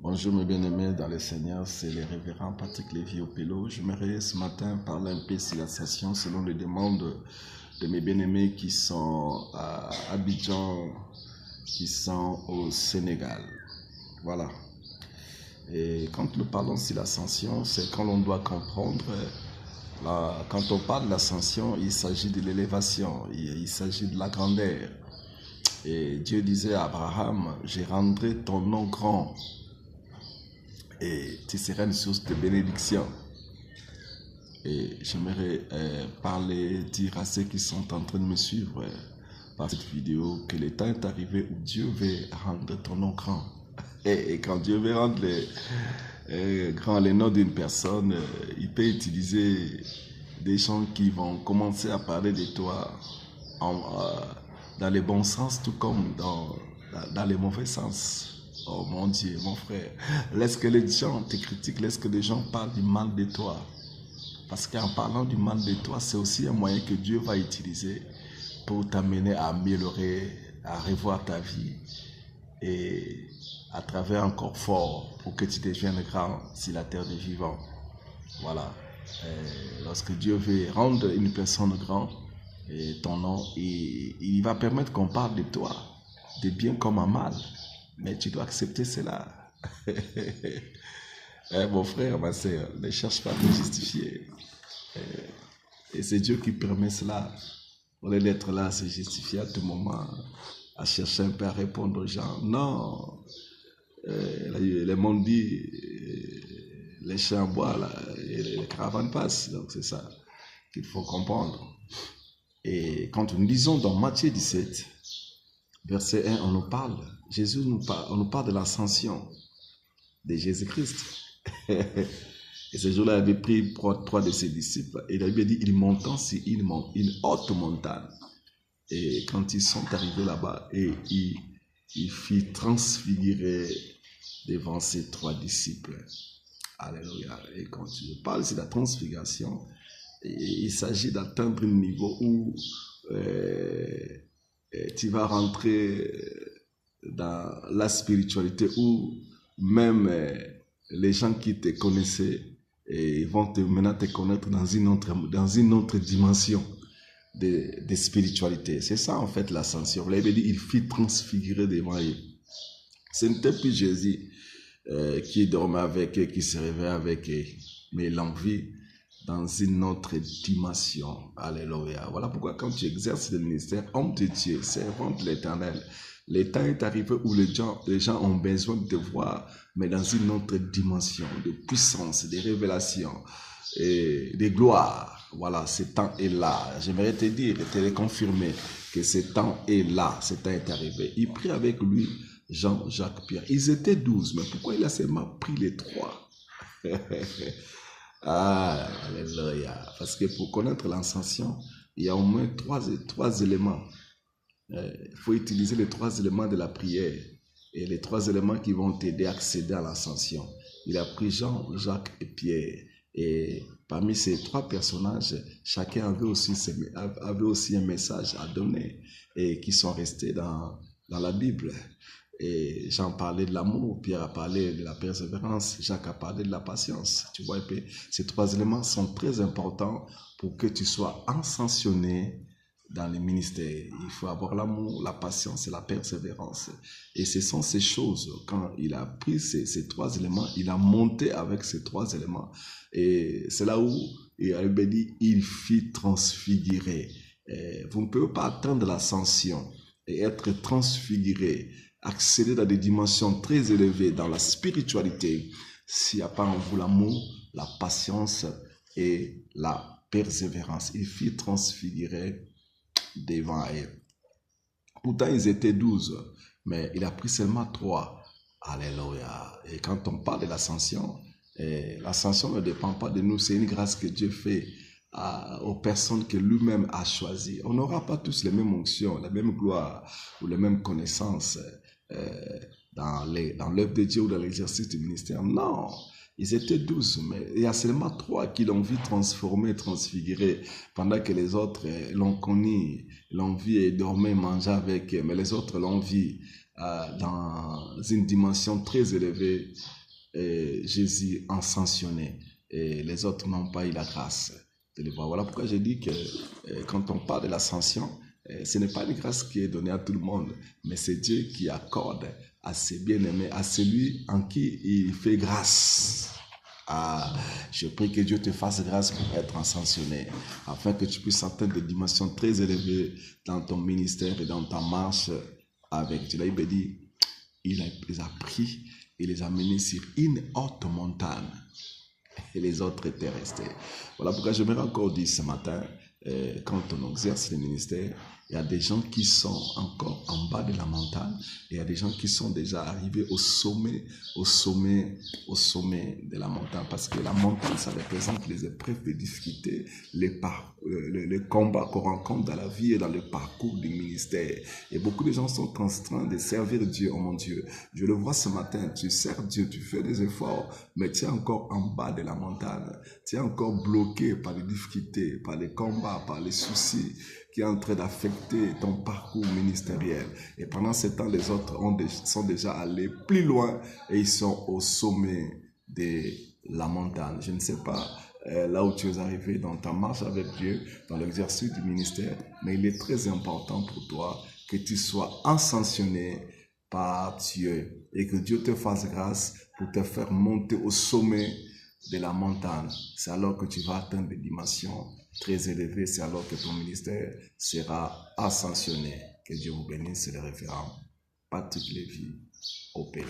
Bonjour mes bien-aimés dans le Seigneur, c'est le révérend Patrick Lévy Opello. Je m'aimerais ce matin parler un peu sur la session selon les demandes de mes bien-aimés qui sont à Abidjan, qui sont au Sénégal. Voilà. Et quand nous parlons sur l'ascension, c'est quand l'on doit comprendre, quand on parle de l'ascension, il s'agit de l'élévation, il s'agit de la grandeur. Et Dieu disait à Abraham, je rendrai ton nom grand et tu seras une source de bénédiction. Et j'aimerais dire à ceux qui sont en train de me suivre par cette vidéo que le temps est arrivé où Dieu veut rendre ton nom grand. Et quand Dieu veut rendre grand le nom d'une personne, il peut utiliser des gens qui vont commencer à parler de toi dans le bon sens, tout comme dans le mauvais sens. Oh mon Dieu, mon frère, laisse que les gens te critiquent, laisse que les gens parlent du mal de toi. Parce qu'en parlant du mal de toi, c'est aussi un moyen que Dieu va utiliser pour t'amener à améliorer, à revoir ta vie et à travers un corps fort pour que tu deviennes grand sur la terre des vivants. Voilà. Lorsque Dieu veut rendre une personne grande, ton nom, il va permettre qu'on parle de toi, de bien comme en mal. Mais tu dois accepter cela. Mon frère, ma soeur, ne cherche pas à te justifier. Et c'est Dieu qui permet cela. Au lieu d'être là à se justifier à tout moment, à chercher un peu à répondre aux gens. Non. Le monde dit, les chiens boivent et les caravanes passent. Donc c'est ça qu'il faut comprendre. Et quand nous lisons dans Matthieu 17, verset 1, on nous parle, on nous parle de l'ascension de Jésus-Christ. Et ce jour-là, il avait pris trois de ses disciples et il avait dit, il montant sur une haute montagne. Et quand ils sont arrivés là-bas, et il fit transfigurer devant ses trois disciples. Alléluia. Et quand je parle de la transfiguration, il s'agit d'atteindre un niveau où tu vas rentrer dans la spiritualité où même les gens qui te connaissaient vont maintenant te connaître dans une autre dimension de spiritualité. C'est ça en fait l'ascension. Vous l'avez dit, il fit transfigurer devant eux. Ce n'était plus Jésus qui dormait avec eux, qui se réveillait avec eux, mais l'envie dans une autre dimension. Alléluia. Voilà pourquoi quand tu exerces le ministère, homme de Dieu, servant de l'Éternel, le temps est arrivé où les gens ont besoin de te voir, mais dans une autre dimension de puissance, de révélation et de gloire. Voilà, ce temps est là. J'aimerais te dire, te le confirmer, que ce temps est là, ce temps est arrivé. Il prit avec lui Jean, Jacques, Pierre. Ils étaient 12, mais pourquoi il a seulement pris les 3? Ah, alléluia. Parce que pour connaître l'ascension, il y a au moins trois éléments. Il faut utiliser les 3 éléments de la prière et les 3 éléments qui vont t'aider à accéder à l'ascension. Il a pris Jean, Jacques et Pierre. Et parmi ces 3 personnages, chacun avait aussi un message à donner et qui sont restés dans la Bible. Et Jean parlait de l'amour, Pierre a parlé de la persévérance, Jacques a parlé de la patience. Tu vois, ces 3 éléments sont très importants pour que tu sois ascensionné dans les ministères. Il faut avoir l'amour, la patience et la persévérance. Et ce sont ces choses, quand il a pris ces 3 éléments, il a monté avec ces 3 éléments. Et c'est là où il a dit, il fit transfigurer. Vous ne pouvez pas atteindre l'ascension et être transfiguré, accéder dans des dimensions très élevées dans la spiritualité, s'il n'y a pas en vous l'amour, la patience et la persévérance. Il fit transfigurer devant eux. Pourtant, ils étaient 12, mais il a pris seulement 3. Alléluia. Et quand on parle de l'ascension ne dépend pas de nous, c'est une grâce que Dieu fait aux personnes que lui-même a choisies. On n'aura pas tous les mêmes onctions, la même gloire ou les mêmes connaissances dans l'œuvre de Dieu ou dans l'exercice du ministère. Non, ils étaient 12, mais il y a seulement 3 qui l'ont vu transformer, transfigurer, pendant que les autres l'ont connu, l'ont vu et dormait, mangeait avec, mais les autres l'ont vu dans une dimension très élevée, Jésus ascensionné, et les autres n'ont pas eu la grâce de le voir. Voilà pourquoi je dis que quand on parle de l'ascension, ce n'est pas une grâce qui est donnée à tout le monde, mais c'est Dieu qui accorde à ses bien-aimés, à celui en qui il fait grâce. Ah, je prie que Dieu te fasse grâce pour être ascensionné, afin que tu puisses atteindre des dimensions très élevées dans ton ministère et dans ta marche avec Dieu. Là, il dit, il les a pris et les a menés sur une haute montagne et les autres étaient restés. Voilà pourquoi j'aimerais encore dire ce matin, quand on exerce le ministère, il y a des gens qui sont encore en bas de la montagne et il y a des gens qui sont déjà arrivés au sommet de la montagne, parce que la montagne, ça représente les épreuves, les difficultés, les combats qu'on rencontre dans la vie et dans le parcours du ministère. Et beaucoup de gens sont en train de servir Dieu. Oh mon Dieu, je le vois ce matin, tu sers Dieu, tu fais des efforts, mais tu es encore en bas de la montagne. Tu es encore bloqué par les difficultés, par les combats, par les soucis qui est en train d'affecter ton parcours ministériel. Et pendant ce temps, les autres sont déjà allés plus loin et ils sont au sommet de la montagne. Je ne sais pas là où tu es arrivé dans ta marche avec Dieu, dans l'exercice du ministère, mais il est très important pour toi que tu sois ascensionné par Dieu et que Dieu te fasse grâce pour te faire monter au sommet de la montagne. C'est alors que tu vas atteindre des dimensions très élevées, c'est alors que ton ministère sera ascensionné. Que Dieu vous bénisse, c'est le référent Patrick Lévy au Pélon.